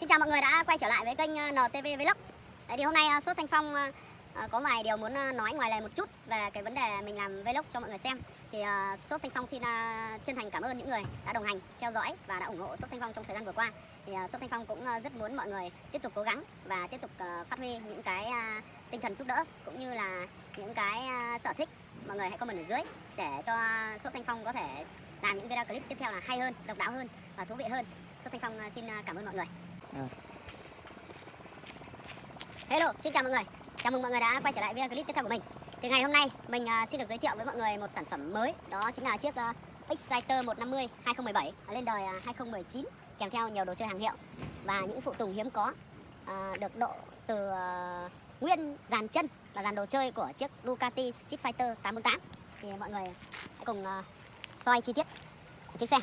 Xin chào mọi người đã quay trở lại với kênh NTV Vlog. Đấy thì hôm nay Sốt Thanh Phong có vài điều muốn nói ngoài lề một chút về cái vấn đề mình làm vlog cho mọi người xem. Thì Sốt Thanh Phong xin chân thành cảm ơn những người đã đồng hành, theo dõi và đã ủng hộ Sốt Thanh Phong trong thời gian vừa qua. Thì Sốt Thanh Phong cũng rất muốn mọi người tiếp tục cố gắng và tiếp tục phát huy những cái tinh thần giúp đỡ cũng như là những cái sở thích. Mọi người hãy comment ở dưới để cho Sốt Thanh Phong có thể làm những video clip tiếp theo là hay hơn, độc đáo hơn và thú vị hơn. Sốt Thanh Phong xin cảm ơn mọi người. Hello, xin chào mọi người. Chào mừng mọi người đã quay trở lại video clip tiếp theo của mình. Thì ngày hôm nay mình xin được giới thiệu với mọi người một sản phẩm mới. Đó chính là chiếc Exciter 150 2017 lên đời 2019, kèm theo nhiều đồ chơi hàng hiệu và những phụ tùng hiếm có, được độ từ nguyên dàn chân là dàn đồ chơi của chiếc Ducati Chiếc Exciter 848. Thì mọi người hãy cùng soi chi tiết chiếc xe.